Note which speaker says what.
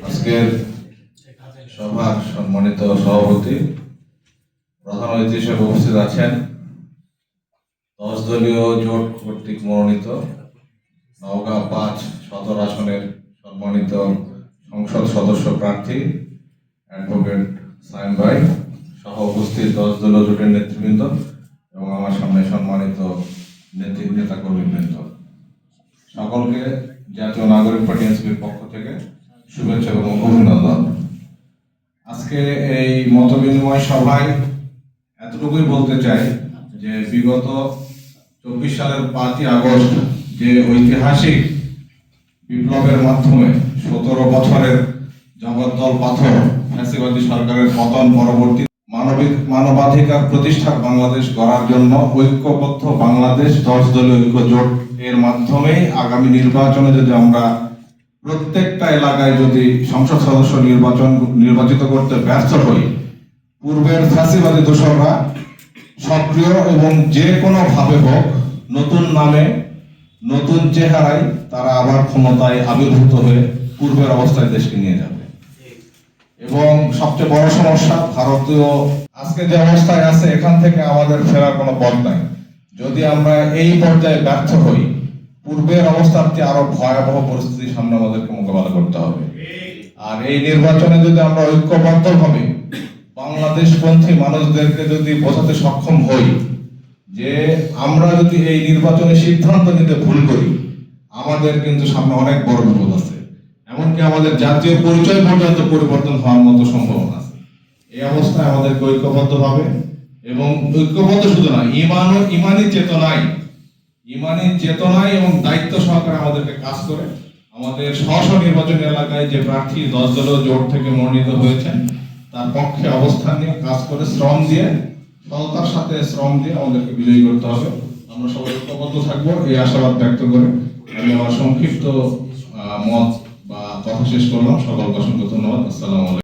Speaker 1: আজকের সভার সম্মানিত সভাপতি, প্রধান অতিথি হিসেবে উপস্থিত আছেন 10 দলীয় জোট কর্তৃক মনোনীত নওগাঁ 5 সদর আসনের সম্মানিত সংসদ সদস্য প্রার্থী অ্যাডভোকেট সাইম ভাই সহ উপস্থিত 10 দলীয় জোটের নেতৃবৃন্দ এবং আমার সামনে সম্মানিত নেতা কর্মীবৃন্দ, সকলকে জাতীয় নাগরিক পার্টি এনসিপির পক্ষ থেকে শুভেচ্ছা এবং অভিনন্দন। আজকে এই মত বিনিময় সভায় এতটুকুই বলতে চাই যে বিগত 24 সালের 5ই আগস্ট যে ঐতিহাসিক বিপ্লবের মাধ্যমে 17 বছরের জগদ্দল পাথর ফ্যাসিবাদী সরকারের পতন পরবর্তী মানবাধিকার প্রতিষ্ঠার বাংলাদেশ গড়ার জন্য ঐক্যবদ্ধ বাংলাদেশ 10 দলীয় ঐক্য জোট এর মাধ্যমে আগামী নির্বাচনে যদি আমরা প্রত্যেকটা এলাকায় যদি সংসদ সদস্য নির্বাচিত করতে ব্যর্থ হই, পূর্বের ফ্যাসিবাদী দোসররা সক্রিয় এবং যে কোনো ভাবে হোক নতুন নামে নতুন চেহারায় তারা আবার ক্ষমতায় আবির্ভূত হয়ে পূর্বের অবস্থায় দেশকে নিয়ে যাবে। এবং সবচেয়ে বড় সমস্যা, ভারতীয় আজকে যে অবস্থায় আছে এখান থেকে আমাদের ফেরার কোনো পথ নাই। যদি আমরা এই পর্যায়ে ব্যর্থ হই, পূর্বের অবস্থার চেয়ে আরো ভয়াবহ পরিস্থিতির সামনে আমাদেরকে মোকাবেলা করতে হবে। আর এই নির্বাচনে যদি আমরা ঐক্যবদ্ধভাবে বাংলাদেশপন্থী মানুষদেরকে যদি বোঝাতে সক্ষম হই যে আমরা যদি এই নির্বাচনে সিদ্ধান্ত নিতে ভুল করি, আমাদের কিন্তু সামনে অনেক বড় বিপদ আছে, এমনকি আমাদের জাতীয় পরিচয় পর্যন্ত পরিবর্তন হওয়ার মতো সম্ভাবনা আছে। এই অবস্থায় আমাদেরকে ঐক্যবদ্ধভাবে এবং ঐক্যবদ্ধ শুধু না, ইমানি চেতনায় এবং দায়িত্ব সহকারে আমাদেরকে কাজ করে আমাদের স্ব নির্বাচনী এলাকায় যে প্রার্থী 10 দলীয় জোট থেকে মনোনীত হয়েছেন তার পক্ষে অবস্থান নিয়ে কাজ করে সততার সাথে শ্রম দিয়ে আমাদেরকে বিজয়ী করতে হবে। আমরা সবাই ঐক্যবদ্ধ থাকবো এই আশাবাদ ব্যক্ত করে আমি আমার সংক্ষিপ্ত মত বা কথা শেষ করলাম। সকলকে অসংখ্য ধন্যবাদ। আসসালামু আলাইকুম।